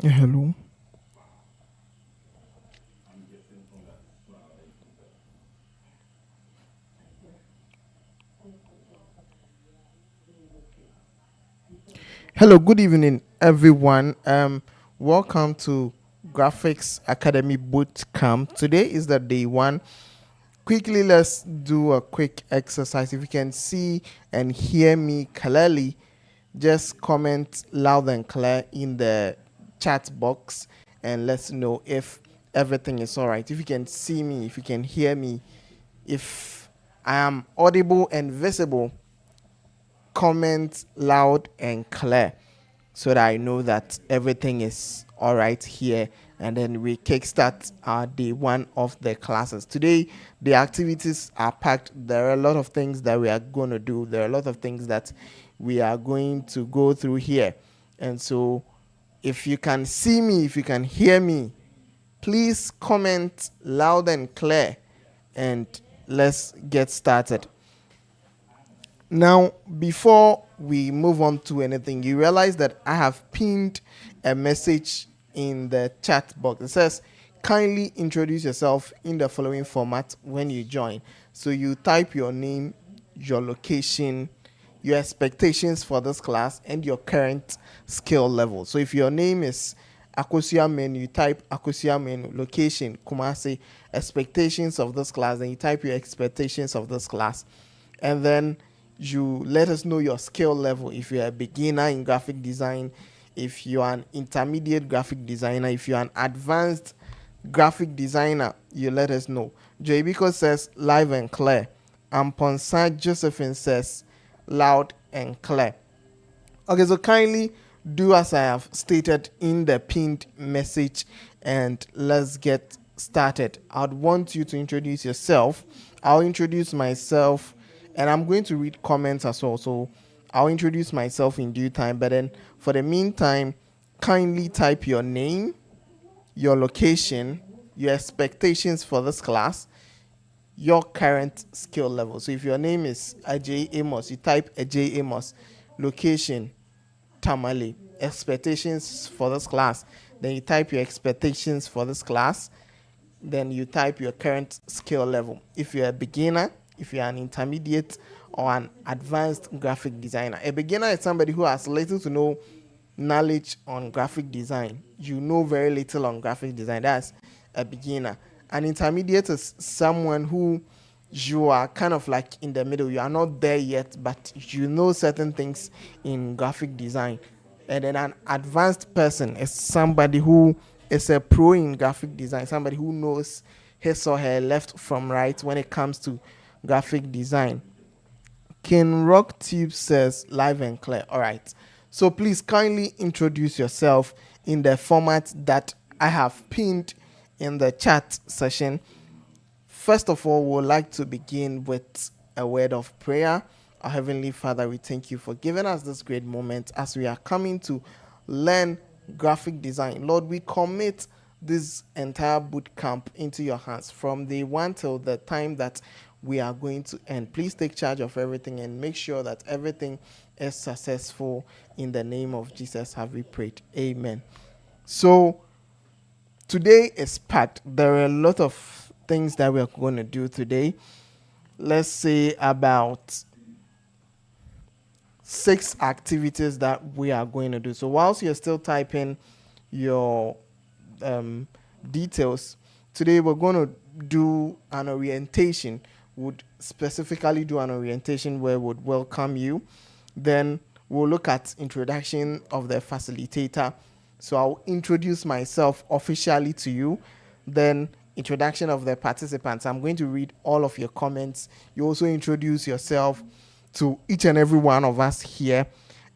Hello. Hello, good evening, everyone. Welcome to Graphics Academy Bootcamp. Today is the day one. Quickly, let's do a quick exercise. If you can see and hear me clearly, just comment loud and clear in the chat box and let's know if everything is all right. If you can see me, if you can hear me, if I am audible and visible, comment loud and clear so that I know that everything is all right here. And then we kickstart our day one of the classes. Today, the activities are packed. There are a lot of things that we are going to do. There are a lot of things that we are going to go through here. And so, if you can see me, if you can hear me, please comment loud and clear and let's get started. Now, before we move on to anything, you realize that I have pinned a message in the chat box. It says, kindly introduce yourself in the following format when you join. So you type your name, your location, your expectations for this class, and your current skill level. So if your name is Akosia Menu, you type Akosia Menu, location, Kumasi, expectations of this class, then you type your expectations of this class. And then you let us know your skill level. If you're a beginner in graphic design, if you're an intermediate graphic designer, if you're an advanced graphic designer, you let us know. Joybiko says live and clear. Amponsa Josephine says loud and clear. Okay, so kindly do as I have stated in the pinned message and let's get started. I'd want you to introduce yourself. I'll introduce myself and I'm going to read comments as well. So I'll introduce myself in due time, but then for the meantime, kindly type your name, your location, your expectations for this class, your current skill level. So if your name is Ajay Amos, you type Ajay Amos, location, Tamale, expectations for this class. Then you type your expectations for this class. Then you type your current skill level. If you're a beginner, if you're an intermediate or an advanced graphic designer. A beginner is somebody who has little to no knowledge on graphic design. You know very little on graphic design. That's a beginner. An intermediate is someone who you are kind of like in the middle. You are not there yet, but you know certain things in graphic design. And then an advanced person is somebody who is a pro in graphic design, somebody who knows his or her left from right when it comes to graphic design. King Rock Tube says live and clear. All right. So please kindly introduce yourself in the format that I have pinned in the chat session. First of all, we would like to begin with a word of prayer. Our Heavenly Father, we thank you for giving us this great moment as we are coming to learn graphic design. Lord, we commit this entire boot camp into your hands from day one till the time that we are going to end. Please take charge of everything and make sure that everything is successful. In the name of Jesus have we prayed. Amen. So today is packed. There are a lot of things that we're going to do today. Let's say about 6 activities that we are going to do. So whilst you're still typing your details, today we're going to do an orientation. Would specifically do an orientation where would welcome you. Then we'll look at introduction of the facilitator. So I'll introduce myself officially to you. Then introduction of the participants. I'm going to read all of your comments. You also introduce yourself to each and every one of us here.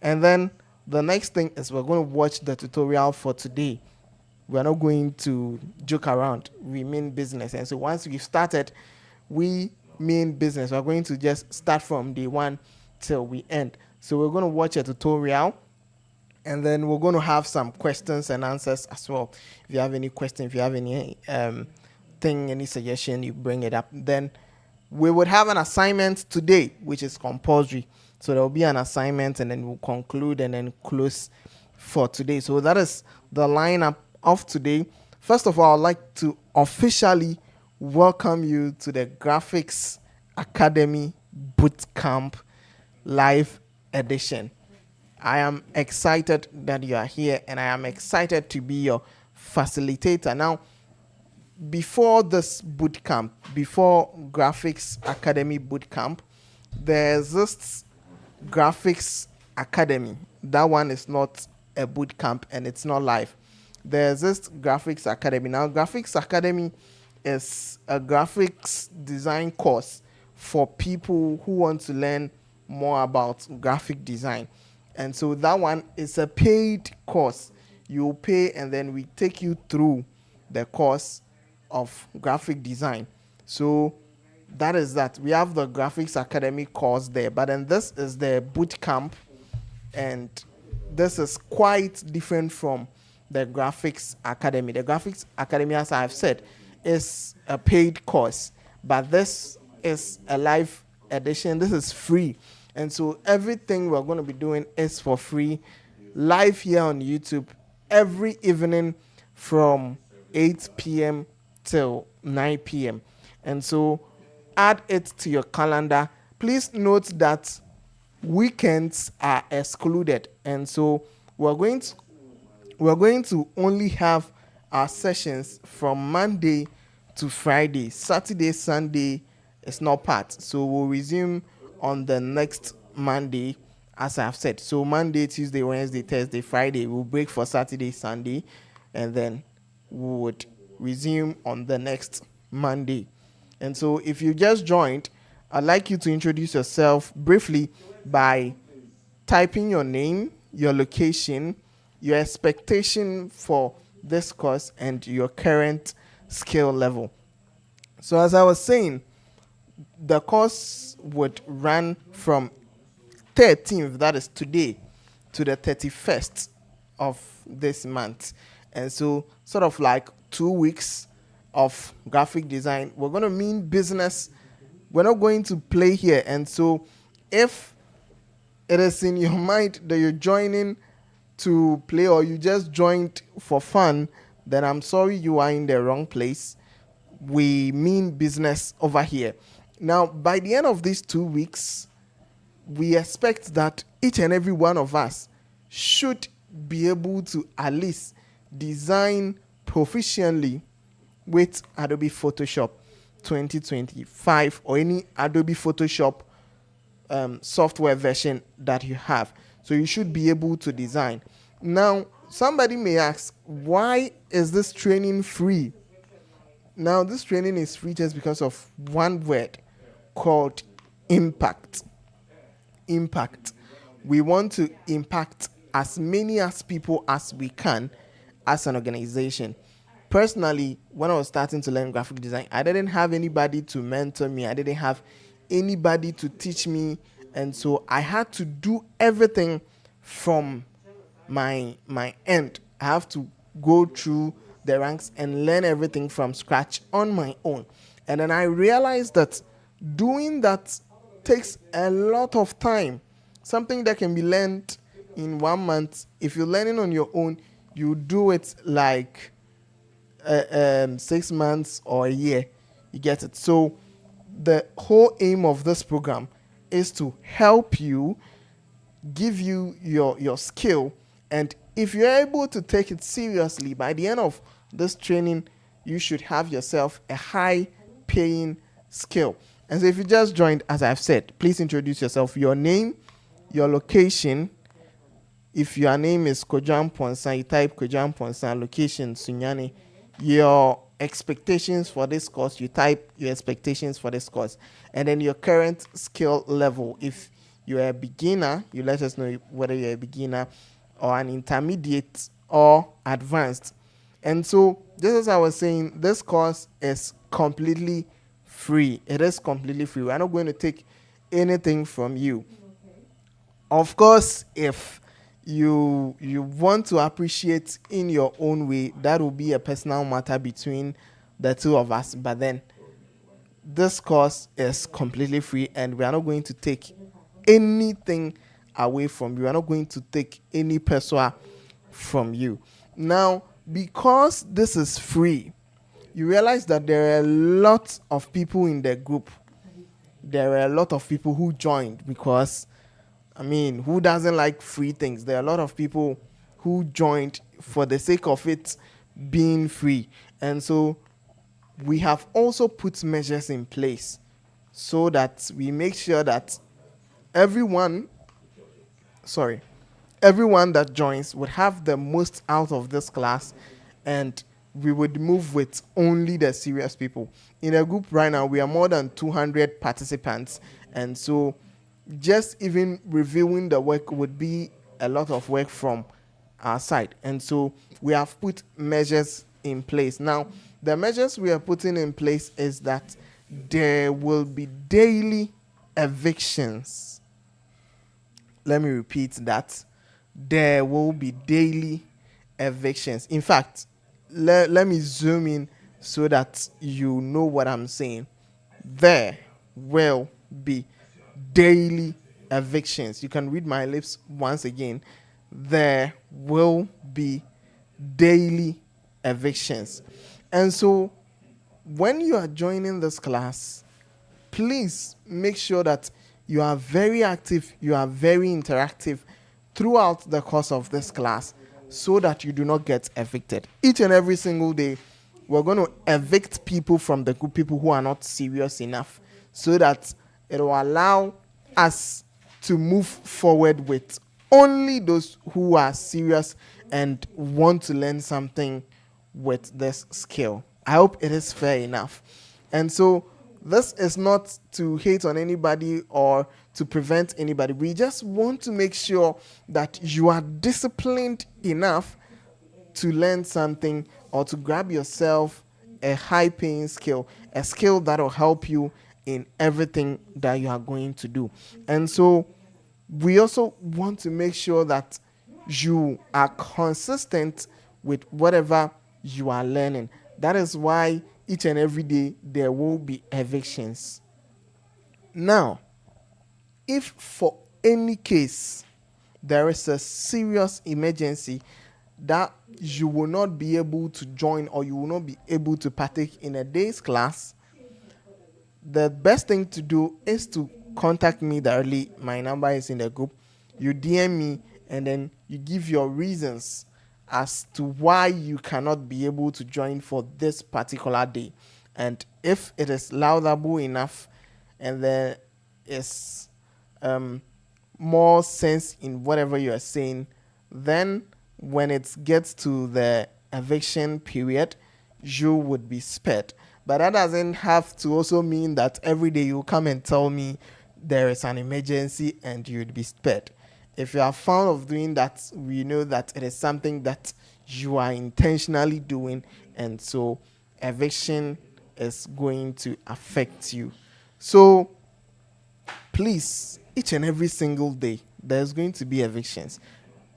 And then the next thing is we're going to watch the tutorial for today. We're not going to joke around. We mean business. And so once we've started, we mean business. We're going to just start from day one till we end. So we're going to watch a tutorial and then we're going to have some questions and answers as well. If you have any question, if you have any any suggestion, you bring it up. Then we would have an assignment today, which is compulsory. So there will be an assignment and then we'll conclude and then close for today. So that is the lineup of today. First of all, I'd like to officially welcome you to the Graphics Academy Bootcamp live edition. I am excited that you are here, and I am excited to be your facilitator. Now, before this bootcamp, before Graphics Academy Bootcamp, there's this Graphics Academy. That one is not a bootcamp and it's not live. There's this Graphics Academy. Now, Graphics Academy is a graphics design course for people who want to learn more about graphic design. And so that one is a paid course. You pay and then we take you through the course of graphic design. So that is that. We have the Graphics Academy course there, but then this is the boot camp, and this is quite different from the Graphics Academy. The Graphics Academy, as I've said, is a paid course, but this is a live edition. This is free, and so everything we're going to be doing is for free, live here on YouTube every evening from 8 p.m. till 9 p.m. And so add it to your calendar. Please note that weekends are excluded, and so we're going to only have our sessions from Monday to Friday. Saturday, Sunday is not part, so we'll resume on the next Monday, as I've said. So Monday, Tuesday, Wednesday, Thursday, Friday, we'll break for Saturday, Sunday, and then we would resume on the next Monday. And so if you just joined, I'd like you to introduce yourself briefly by typing your name, your location, your expectation for this course, and your current skill level. So as I was saying, the course would run from 13th, that is today, to the 31st of this month. And so sort of like 2 weeks of graphic design. We're going to mean business. We're not going to play here. And so if it is in your mind that you're joining to play, or you just joined for fun, then I'm sorry, you are in the wrong place. We mean business over here. Now, by the end of these 2 weeks, we expect that each and every one of us should be able to at least design proficiently with Adobe Photoshop 2025 or any Adobe Photoshop software version that you have. So you should be able to design. Now, somebody may ask, why is this training free? Now, this training is free just because of one word called impact. Impact. We want to impact as many as people as we can as an organization. Personally, when I was starting to learn graphic design, I didn't have anybody to mentor me. I didn't have anybody to teach me. And so I had to do everything from my end. I have to go through the ranks and learn everything from scratch on my own. And then I realized that doing that takes a lot of time. Something that can be learned in 1 month, if you're learning on your own, you do it like 6 months or a year. You get it? So the whole aim of this program is to help you, give you your skill, and if you're able to take it seriously, by the end of this training, you should have yourself a high paying skill. And so if you just joined, as I've said, please introduce yourself, your name, your location. If your name is Kojam Ponsan, you type Kojam Ponsan, location Sunyani. Your expectations for this course, you type your expectations for this course. And then your current skill level. If you're a beginner, you let us know whether you're a beginner or an intermediate or advanced. And so, just as I was saying, this course is completely free. It is completely free. We're not going to take anything from you. Of course, if you want to appreciate in your own way, that will be a personal matter between the two of us. But then this course is completely free, and we are not going to take anything away from you. We are not going to take any peso from you. Now, because this is free, you realize that there are a lot of people in the group. There are a lot of people who joined because, I mean, who doesn't like free things? There are a lot of people who joined for the sake of it being free. And so we have also put measures in place so that we make sure that everyone everyone that joins would have the most out of this class, and we would move with only the serious people. In a group right now, we are more than 200 participants, and so just even reviewing the work would be a lot of work from our side. And so we have put measures in place. Now, the measures we are putting in place is that there will be daily evictions. Let me repeat that. There will be daily evictions. In fact, let me zoom in so that you know what I'm saying. There will be daily evictions. You can read my lips once again. There will be daily evictions. And so when you are joining this class, please make sure that you are very active, you are very interactive throughout the course of this class so that you do not get evicted. Each and every single day, we're going to evict people from the group, people who are not serious enough, so that it will allow us to move forward with only those who are serious and want to learn something with this skill. I hope it is fair enough. And so this is not to hate on anybody or to prevent anybody. We just want to make sure that you are disciplined enough to learn something or to grab yourself a high-paying skill, a skill that will help you in everything that you are going to do. And so we also want to make sure that you are consistent with whatever you are learning. That is why each and every day there will be evictions. Now, if for any case there is a serious emergency that you will not be able to join or you will not be able to partake in a day's class, the best thing to do is to contact me directly. My number is in the group. You DM me and then you give your reasons as to why you cannot be able to join for this particular day. And if it is laudable enough and there is more sense in whatever you are saying, then when it gets to the eviction period, you would be spared. But that doesn't have to also mean that every day you come and tell me there is an emergency and you'd be spared. If you are found of doing that, we know that it is something that you are intentionally doing, and so eviction is going to affect you. So please, each and every single day, there's going to be evictions.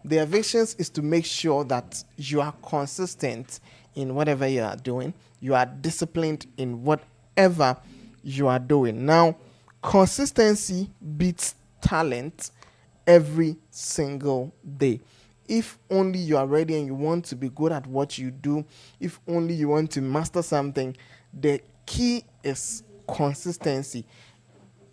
The evictions is to make sure that you are consistent in whatever you are doing. You are disciplined in whatever you are doing. Now, consistency beats talent every single day. If only you are ready and you want to be good at what you do, if only you want to master something, the key is consistency.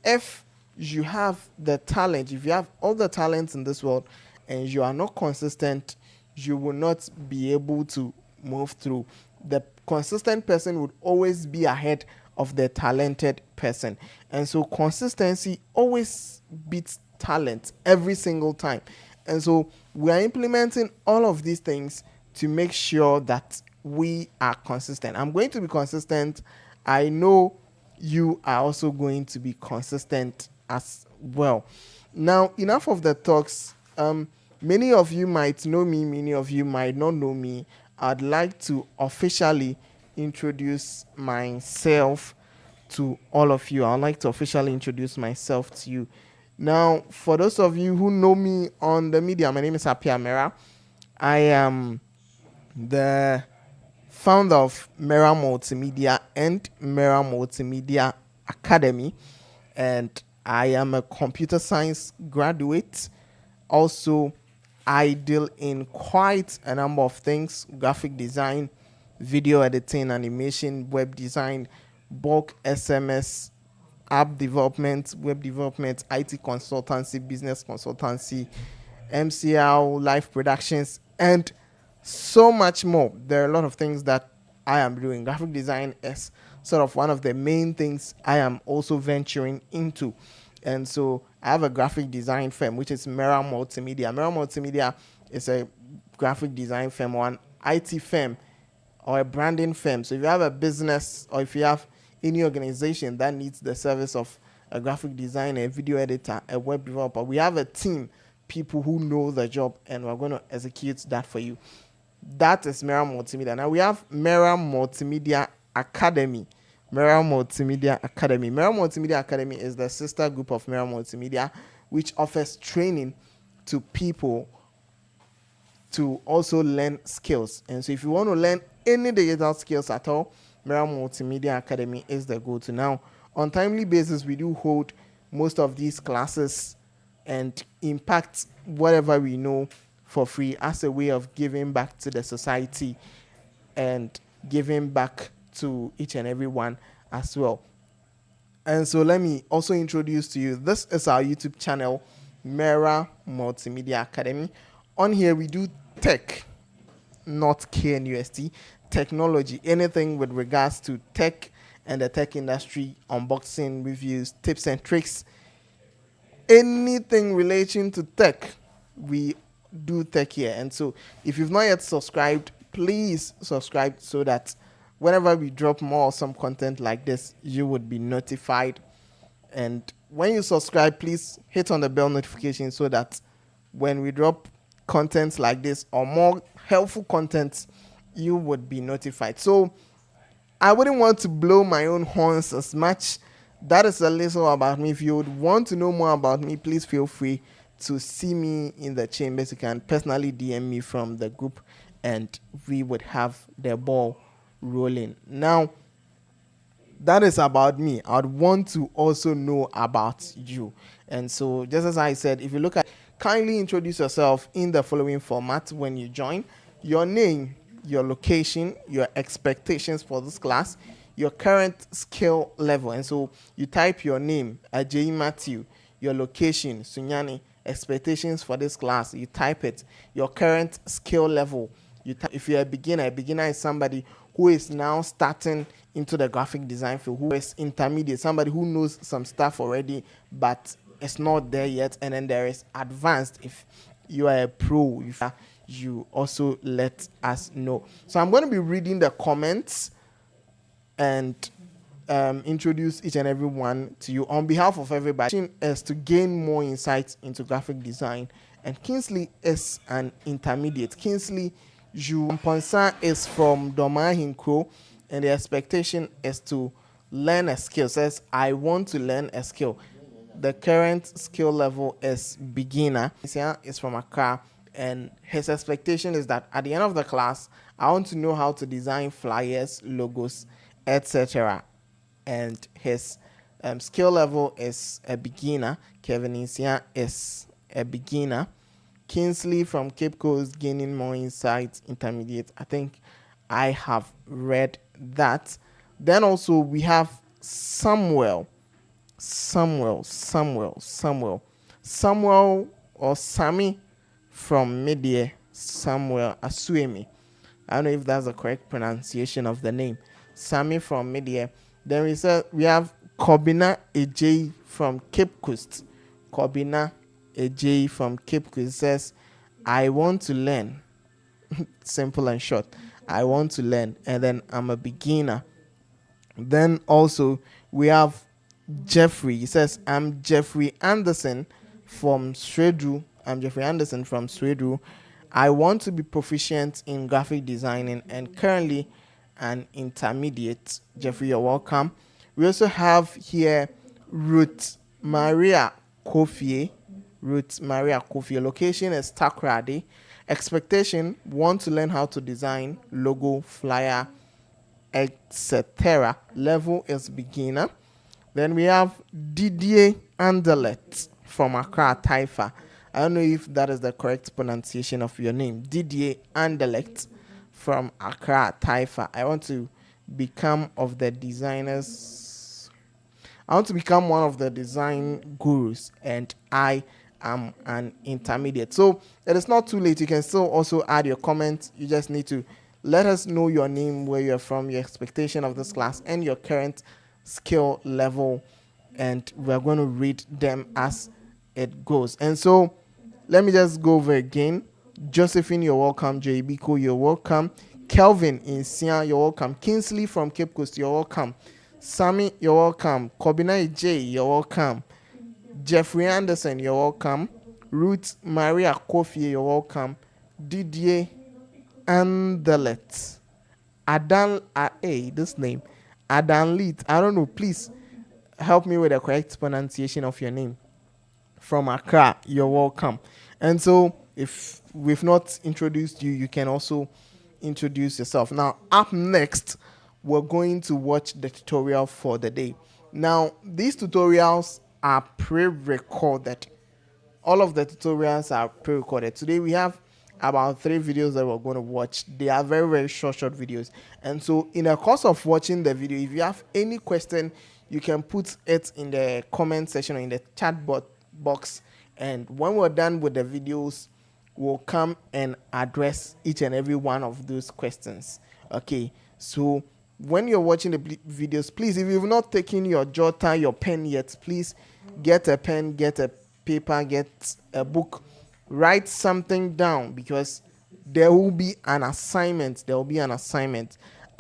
If you have the talent, if you have all the talents in this world and you are not consistent, you will not be able to move through. The consistent person would always be ahead of the talented person. And so consistency always beats talent every single time. And so we are implementing all of these things to make sure that we are consistent. I'm going to be consistent. I know you are also going to be consistent as well. Now, enough of the talks. Many of you might know me, many of you might not know me. I'd like to officially introduce myself to all of you. I'd like to officially introduce myself to you. Now, for those of you who know me on the media, my name is Apia Mera. I am the founder of Mera Multimedia and Mera Multimedia Academy, and I am a computer science graduate. Also, I deal in quite a number of things: graphic design, video editing, animation, web design, bulk SMS, app development, web development, IT consultancy, business consultancy, MCL, live productions, and so much more. There are a lot of things that I am doing. Graphic design is sort of one of the main things I am also venturing into. And so I have a graphic design firm, which is Mera Multimedia. Mera Multimedia is a graphic design firm or an IT firm or a branding firm. So if you have a business or if you have any organization that needs the service of a graphic designer, a video editor, a web developer, we have a team, people who know the job, and we're going to execute that for you. That is Mera Multimedia. Now we have Mera Multimedia Academy. Mera Multimedia Academy. Mera Multimedia Academy is the sister group of Mera Multimedia, which offers training to people to also learn skills. And so if you want to learn any digital skills at all, Mera Multimedia Academy is the go-to. Now, on timely basis, we do hold most of these classes and impact whatever we know for free as a way of giving back to the society and giving back to each and every one as well. And so let me also introduce to you, this is our YouTube channel, Mera Multimedia Academy. On here we do tech, not KNUST, technology, anything with regards to tech and the tech industry, unboxing, reviews, tips and tricks, anything relating to tech, we do tech here. And so if you've not yet subscribed, please subscribe so that whenever we drop more awesome content like this, you would be notified. And when you subscribe, please hit on the bell notification so that when we drop content like this or more helpful content, you would be notified. So I wouldn't want to blow my own horns as much. That is a little about me. If you would want to know more about me, please feel free to see me in the chambers. You can personally DM me from the group and we would have the ball rolling. Now, that is about me. I'd want to also know about you. And so, just as I said, if you look at, kindly introduce yourself in the following format when you join: your name, your location, your expectations for this class, your current skill level. And so you type your name, Ajayi Matthew, your location, Sunyani, expectations for this class, you type it, your current skill level. If you're a beginner is somebody who is now starting into the graphic design field, who is intermediate, somebody who knows some stuff already, but it's not there yet. And then there is advanced. If you are a pro, you also let us know. So I'm going to be reading the comments and introduce each and every one to you on behalf of everybody. Is to gain more insights into graphic design, and Kingsley is an intermediate. Kingsley Ponsa is from Doma Hinkro, and the expectation is to learn a skill. Says, I want to learn a skill. The current skill level is beginner. Is from Accra, and his expectation is that at the end of the class, I want to know how to design flyers, logos, etc. And his skill level is a beginner. Kevin Insia is a beginner. Kingsley from Cape Coast, gaining more insights, intermediate. I think I have read that. Then also we have Samuel or Sammy from Media, Samuel Asuemi. I don't know if that's the correct pronunciation of the name. Sammy from Media. Then we have Kobina Ej from Cape Coast. Kobina Ej from Cape Coast says, I want to learn. Simple and short. I want to learn. And then I'm a beginner. Then also we have Jeffrey. He says, I'm Jeffrey Anderson from Sweden. I want to be proficient in graphic designing and currently an intermediate. Jeffrey, you're welcome. We also have here Ruth Maria Kofi. Location is Takoradi. Expectation, want to learn how to design logo, flyer, etc. Level is beginner. Then we have Didier Anderlet from Accra, Taifa. I don't know if that is the correct pronunciation of your name. Didier Anderlecht from Accra, Taifa. I want to become of the designers. I want to become one of the design gurus, and I am an intermediate. So it is not too late. You can still also add your comments. You just need to let us know your name, where you're from, your expectation of this class, and your current skill level, and we're going to read them as it goes. And so let me just go over again. Josephine, you're welcome. JBiko, you're welcome. Kelvin in Sia, you're welcome. Kingsley from Cape Coast, you're welcome. Sammy, you're welcome. Kobina J, you're welcome. Jeffrey Anderson, you're welcome. Ruth Maria Kofi, you're welcome. Didier Anderlet. Adan, this name. Adan Leet. I don't know. Please help me with the correct pronunciation of your name. From Accra, you're welcome. And so, if we've not introduced you, you can also introduce yourself. Now, up next, we're going to watch the tutorial for the day. Now, these tutorials are pre-recorded. All of the tutorials are pre-recorded. Today, we have about 3 videos that we're going to watch. They are very, very short videos. And so, in the course of watching the video, if you have any question, you can put it in the comment section or in the chat box, and when we're done with the videos, we'll come and address each and every one of those questions. Okay, so when you're watching the videos, please, if you've not taken your jotter, your pen yet, please get a pen, get a paper, get a book, write something down, because there will be an assignment.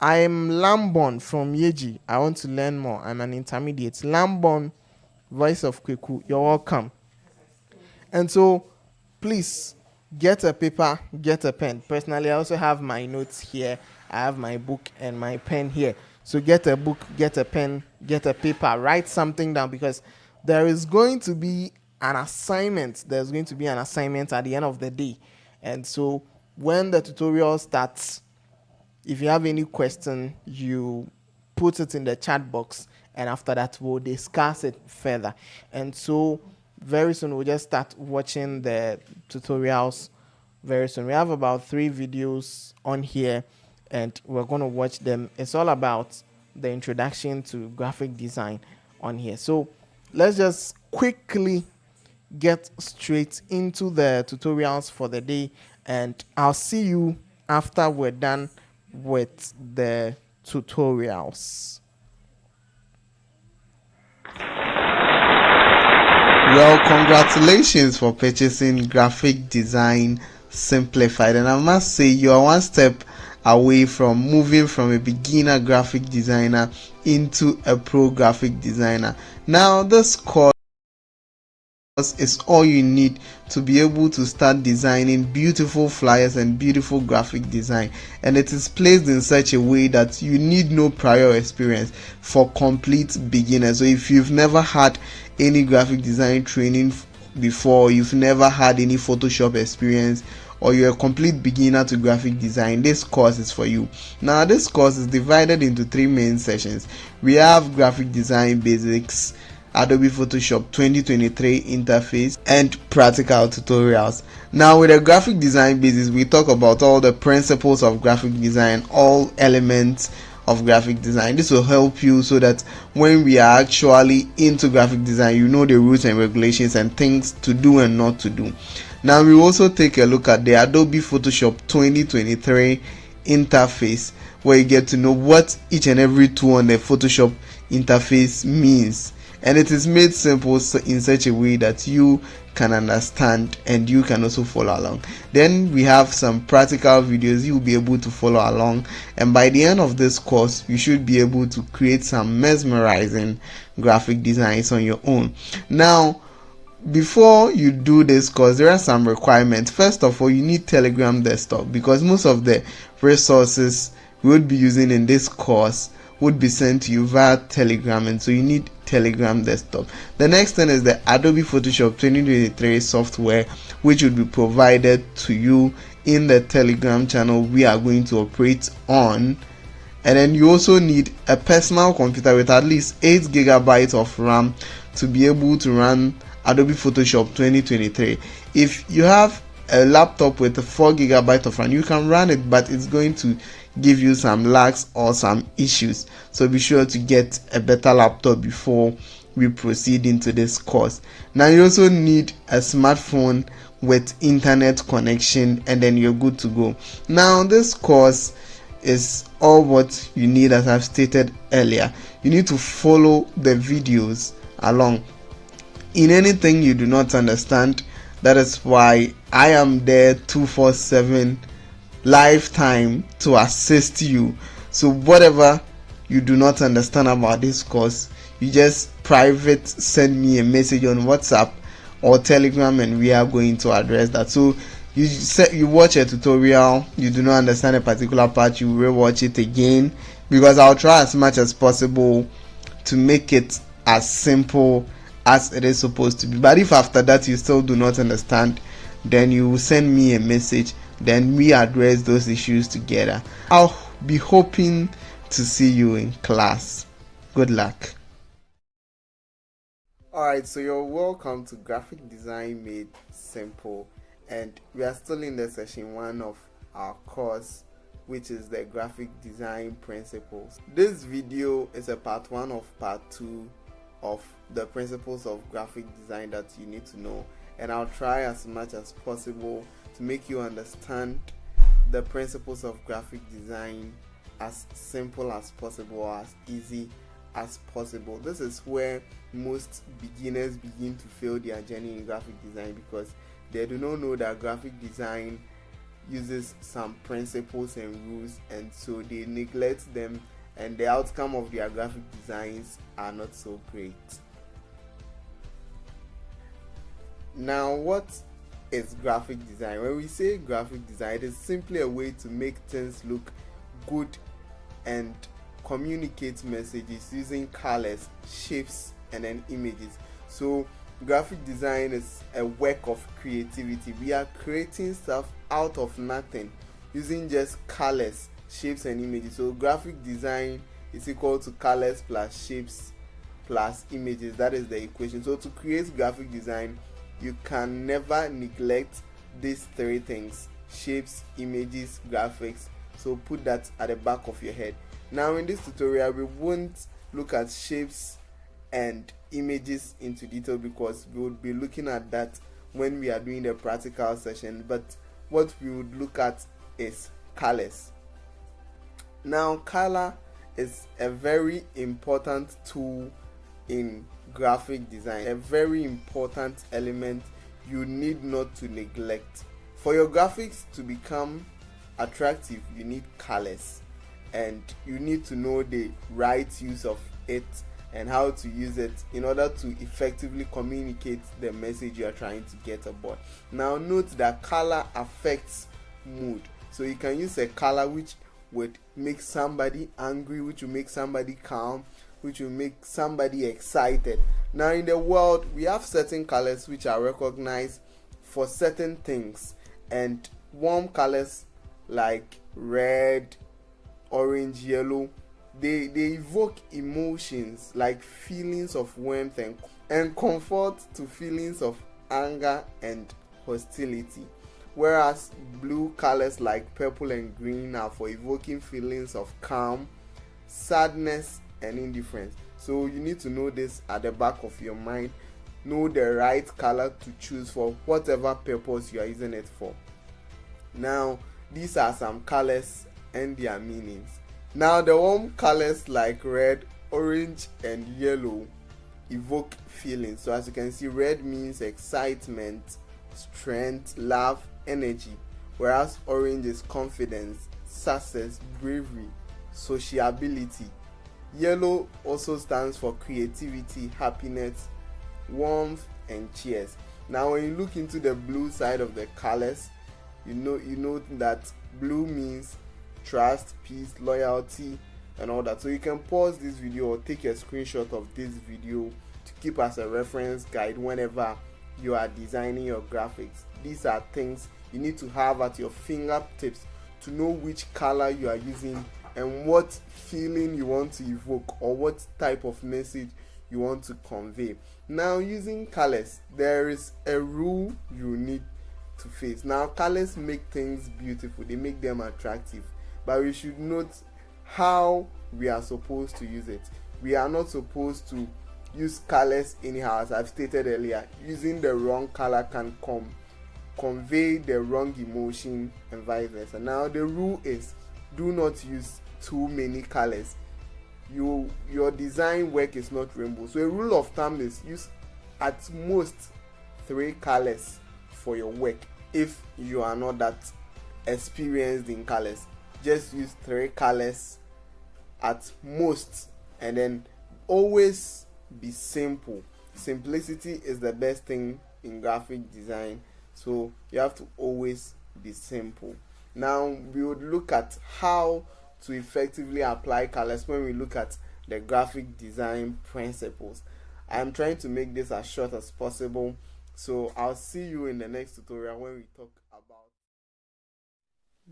I am Lambon from Yeji. I want to learn more. I'm an intermediate. Lambon, voice of Kweku, you're welcome. And so, please, get a paper, get a pen. Personally, I also have my notes here. I have my book and my pen here. So get a book, get a pen, get a paper, write something down, because there is going to be an assignment. There's going to be an assignment at the end of the day. And so, when the tutorial starts, if you have any question, you put it in the chat box, and after that we'll discuss it further. And so very soon we'll just start watching the tutorials very soon. We have about 3 videos on here, and we're going to watch them. It's all about the introduction to graphic design on here. So let's just quickly get straight into the tutorials for the day, and I'll see you after we're done with the tutorials. Well, congratulations for purchasing Graphic Design Simplified, and I must say you are one step away from moving from a beginner graphic designer into a pro graphic designer. Now, this course is all you need to be able to start designing beautiful flyers and beautiful graphic design, and it is placed in such a way that you need no prior experience for complete beginners. So if you've never had any graphic design training before, you've never had any Photoshop experience, or you're a complete beginner to graphic design, this course is for you. Now, this course is divided into 3 main sessions. We have graphic design basics, Adobe Photoshop 2023 interface, and practical tutorials. Now, with the graphic design basis, we talk about all the principles of graphic design, all elements of graphic design. This will help you so that when we are actually into graphic design, you know the rules and regulations and things to do and not to do. Now, we also take a look at the Adobe Photoshop 2023 interface, where you get to know what each and every tool on the Photoshop interface means. And it is made simple in such a way that you can understand and you can also follow along. Then we have some practical videos you will be able to follow along, and by the end of this course you should be able to create some mesmerizing graphic designs on your own. Now, before you do this course, there are some requirements. First of all, you need Telegram desktop, because most of the resources we would be using in this course would be sent to you via Telegram, and so you need Telegram desktop. The next thing is the Adobe Photoshop 2023 software, which will be provided to you in the Telegram channel we are going to operate on. And then you also need a personal computer with at least 8 GB of RAM to be able to run Adobe Photoshop 2023. If you have a laptop with a 4 GB of RAM, you can run it, but it's going to give you some lags or some issues. So be sure to get a better laptop before we proceed into this course. Now you also need a smartphone with internet connection, and then you're good to go. Now this course is all what you need. As I've stated earlier, you need to follow the videos along. In anything you do not understand, that is why I am there 247 lifetime to assist you. So whatever you do not understand about this course, you just private send me a message on WhatsApp or Telegram, and we are going to address that. So you watch a tutorial, you do not understand a particular part, you rewatch it again, because I'll try as much as possible to make it as simple as it is supposed to be. But if after that you still do not understand, then you will send me a message, then we address those issues together. I'll be hoping to see you in class. Good luck. Alright, so you're welcome to Graphic Design Made Simple, and we are still in the session 1 of our course, which is the graphic design principles. This video is a part 1 of part 2 of the principles of graphic design that you need to know, and I'll try as much as possible to make you understand the principles of graphic design as simple as possible, as easy as possible. This is where most beginners begin to fail their journey in graphic design, because they do not know that graphic design uses some principles and rules, and so they neglect them, and the outcome of their graphic designs are not so great. Now, what is graphic design? When we say graphic design, it is simply a way to make things look good and communicate messages using colors, shapes, and then images. So graphic design is a work of creativity. We are creating stuff out of nothing using just colors, shapes, and images. So graphic design is equal to colors plus shapes plus images. That is the equation. So to create graphic design, you can never neglect these 3 things: shapes, images, graphics. So put that at the back of your head. Now in this tutorial, we won't look at shapes and images into detail, because we would be looking at that when we are doing the practical session. But what we would look at is colors. Now, color is a very important tool in graphic design, a very important element you need not to neglect. For your graphics to become attractive, you need colors, and you need to know the right use of it and how to use it in order to effectively communicate the message you are trying to get aboard. Now note that color affects mood. So you can use a color which would make somebody angry, which will make somebody calm, which will make somebody excited. Now in the world, we have certain colors which are recognized for certain things, and warm colors like red, orange, yellow, they evoke emotions like feelings of warmth and comfort to feelings of anger and hostility, whereas blue colors like purple and green are for evoking feelings of calm, sadness, and indifference. So you need to know this at the back of your mind. Know the right color to choose for whatever purpose you are using it for. Now these are some colors and their meanings. Now the warm colors like red, orange, and yellow evoke feelings. So as you can see, red means excitement, strength, love, energy, whereas orange is confidence, success, bravery, sociability. Yellow also stands for creativity, happiness, warmth, and cheers. Now when you look into the blue side of the colors, you know that blue means trust, peace, loyalty, and all that. So you can pause this video or take a screenshot of this video to keep as a reference guide whenever you are designing your graphics. These are things you need to have at your fingertips to know which color you are using and what feeling you want to evoke, or what type of message you want to convey. Now, using colors, there is a rule you need to face. Now, colors make things beautiful, they make them attractive, but we should note how we are supposed to use it. We are not supposed to use colors anyhow. As I've stated earlier, using the wrong color can convey the wrong emotion and vice versa. Now, the rule is, do not use too many colors. Your design work is not rainbow, so a rule of thumb is use at most 3 colors for your work. If you are not that experienced in colors, just use 3 colors at most, and then always be simple. Simplicity is the best thing in graphic design, so you have to always be simple. Now, we would look at how to effectively apply colors when we look at the graphic design principles. I am trying to make this as short as possible, so I'll see you in the next tutorial when we talk about.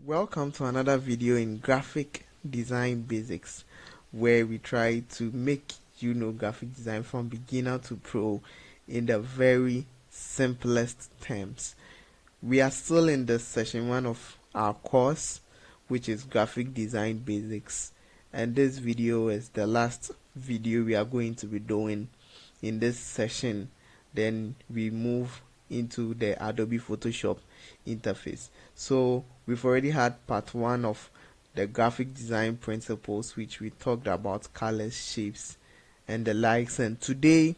Welcome to another video in graphic design basics, where we try to make you know graphic design from beginner to pro in the very simplest terms. We are still in the session 1 of our course, which is graphic design basics, and this video is the last video we are going to be doing in this session. Then we move into the Adobe Photoshop interface. So we've already had part 1 of the graphic design principles, which we talked about colors, shapes, and the likes, and today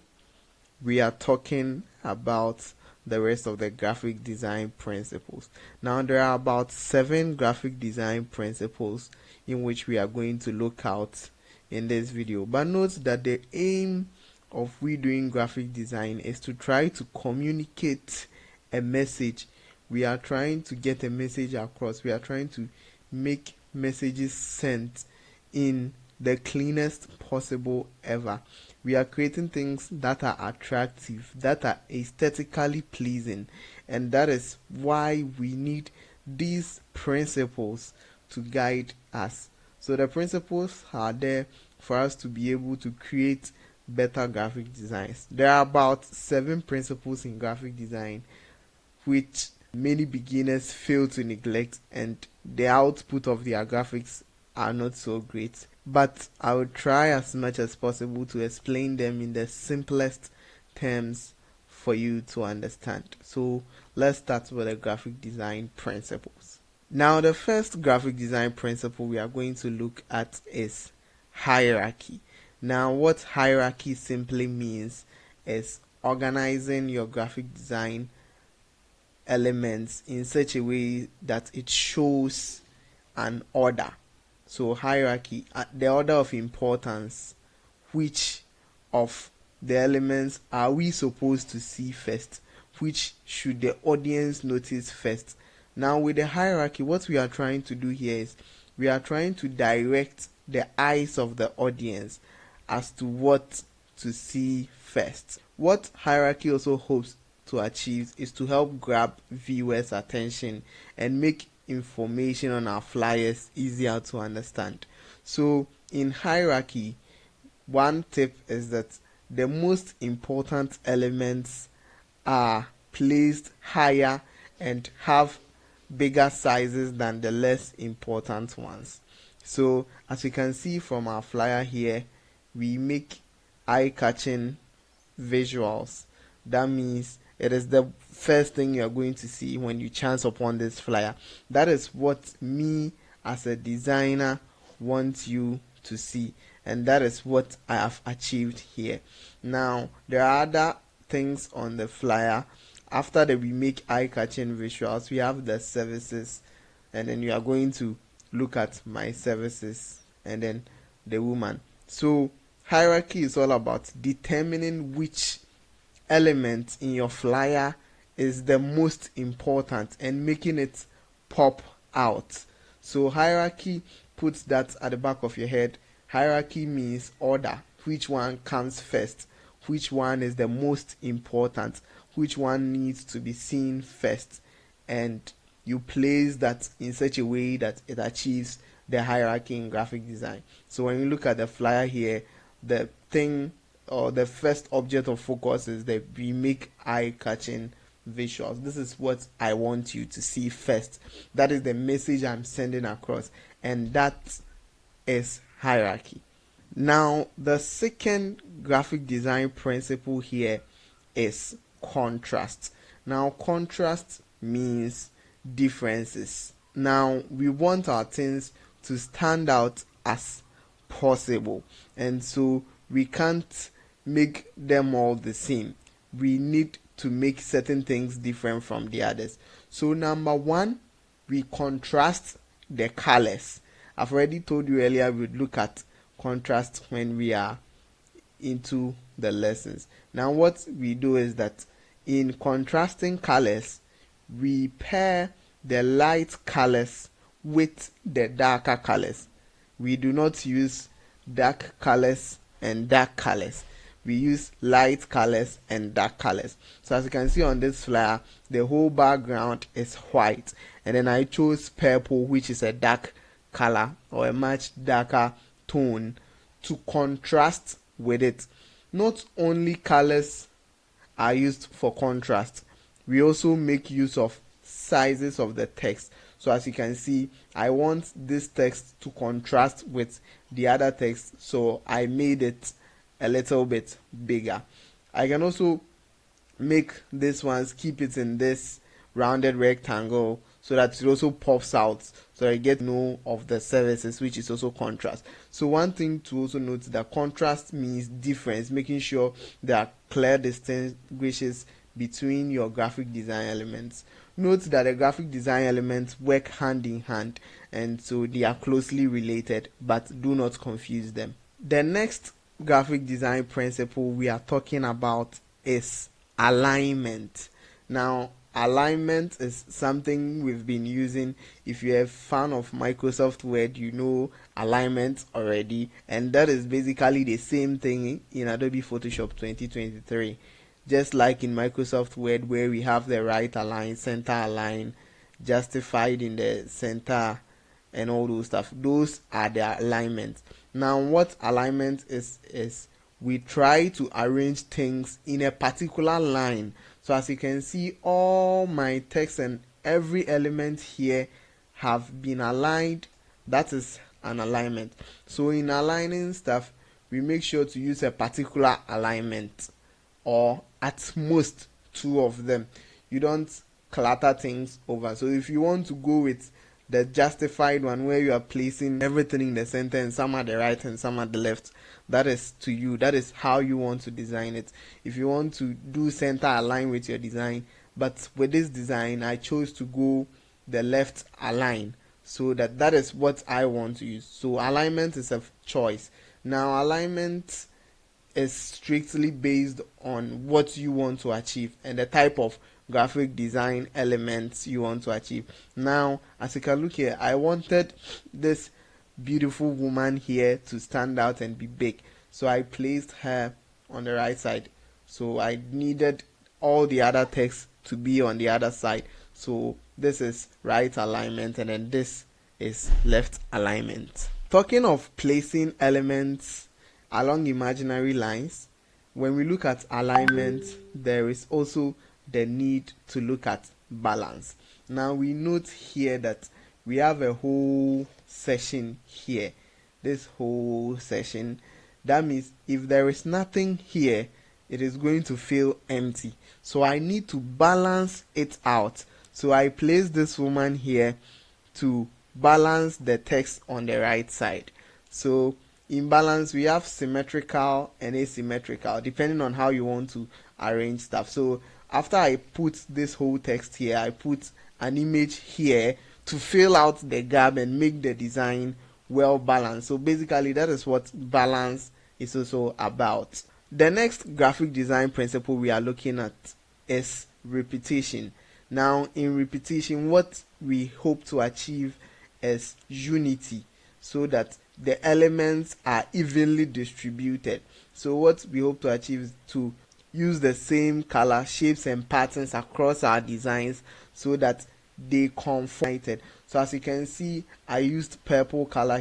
we are talking about the rest of the graphic design principles. Now, there are about 7 graphic design principles in which we are going to look out in this video, but note that the aim of we doing graphic design is to try to communicate a message. We are trying to get a message across. We are trying to make messages sent in the cleanest possible ever. We are creating things that are attractive, that are aesthetically pleasing, and that is why we need these principles to guide us. So the principles are there for us to be able to create better graphic designs. There are about 7 principles in graphic design which many beginners fail to neglect, and the output of their graphics are not so great. But I will try as much as possible to explain them in the simplest terms for you to understand. So let's start with the graphic design principles. Now, the first graphic design principle we are going to look at is hierarchy. Now, what hierarchy simply means is organizing your graphic design elements in such a way that it shows an order. So hierarchy, the order of importance. Which of the elements are we supposed to see first? Which should the audience notice first? Now, with the hierarchy, what we are trying to do here is we are trying to direct the eyes of the audience as to what to see first. What hierarchy also hopes to achieve is to help grab viewers' attention and make information on our flyers easier to understand. So in hierarchy, one tip is that the most important elements are placed higher and have bigger sizes than the less important ones. So as you can see from our flyer here, we make eye-catching visuals. That means it is the first thing you are going to see when you chance upon this flyer. That is what me as a designer want you to see, and that is what I have achieved here. Now, there are other things on the flyer. After that, we make eye-catching visuals, we have the services, and then you are going to look at my services and then the woman. So hierarchy is all about determining which element in your flyer is the most important and making it pop out. So hierarchy puts that at the back of your head. Hierarchy means order. Which one comes first? Which one is the most important? Which one needs to be seen first? And you place that in such a way that it achieves the hierarchy in graphic design. So when you look at the flyer here, the thing or the first object of focus is that we make eye-catching visuals. This is what I want you to see first. That is the message I'm sending across, and that is hierarchy. Now, the second graphic design principle here is contrast. Now, contrast means differences. Now, we want our things to stand out as possible, and so we can't make them all the same. We need to make certain things different from the others. So, number one, we contrast the colors. I've already told you earlier we'd look at contrast when we are into the lessons. Now what we do is that in contrasting colors, we pair the light colors with the darker colors. We do not use dark colors and dark colors. We use light colors and dark colors. So as you can see on this flyer, the whole background is white, and then I chose purple, which is a dark color or a much darker tone, to contrast with it. Not only colors are used for contrast, we also make use of sizes of the text. So as you can see, I want this text to contrast with the other text, so I made it a little bit bigger. I can also make this ones, keep it in this rounded rectangle so that it also pops out, so I get to know of the services, which is also contrast. So one thing to also note that contrast means difference, making sure there are clear distinguishes between your graphic design elements. Note that the graphic design elements work hand in hand, and so they are closely related, but do not confuse them. The next graphic design principle we are talking about is alignment. Now, alignment is something we've been using. If you're a fan of Microsoft Word, you know alignment already, and that is basically the same thing in Adobe Photoshop 2023. Just like in Microsoft Word, where we have the right align, center align, justified in the center, and all those stuff. Those are the alignments. Now, what alignment is we try to arrange things in a particular line. So as you can see, all my text and every element here have been aligned. That is an alignment. So in aligning stuff, we make sure to use a particular alignment, or at most two of them. You don't clutter things over. So if you want to go with the justified one, where you are placing everything in the center and some at the right and some at the left, that is to you. That is how you want to design it. If you want to do center align with your design, but with this design I chose to go the left align, so that is what I want to use. So alignment is a choice. Now alignment is strictly based on what you want to achieve and the type of graphic design elements you want to achieve. Now, as you can look here, I wanted this beautiful woman here to stand out and be big, so I placed her on the right side. So I needed all the other text to be on the other side. So this is right alignment, and then this is left alignment. Talking of placing elements along imaginary lines, when we look at alignment, there is also the need to look at balance. Now we note here that we have a whole section here, this whole section. That means if there is nothing here, it is going to feel empty. So I need to balance it out. So I place this woman here to balance the text on the right side. So in balance, we have symmetrical and asymmetrical, depending on how you want to arrange stuff. So after I put this whole text here, I put an image here to fill out the gap and make the design well balanced. So basically, that is what balance is also about. The next graphic design principle we are looking at is repetition. Now, in repetition, what we hope to achieve is unity, so that the elements are evenly distributed. So what we hope to achieve is to use the same color, shapes and patterns across our designs so that they conform. So as you can see, I used purple color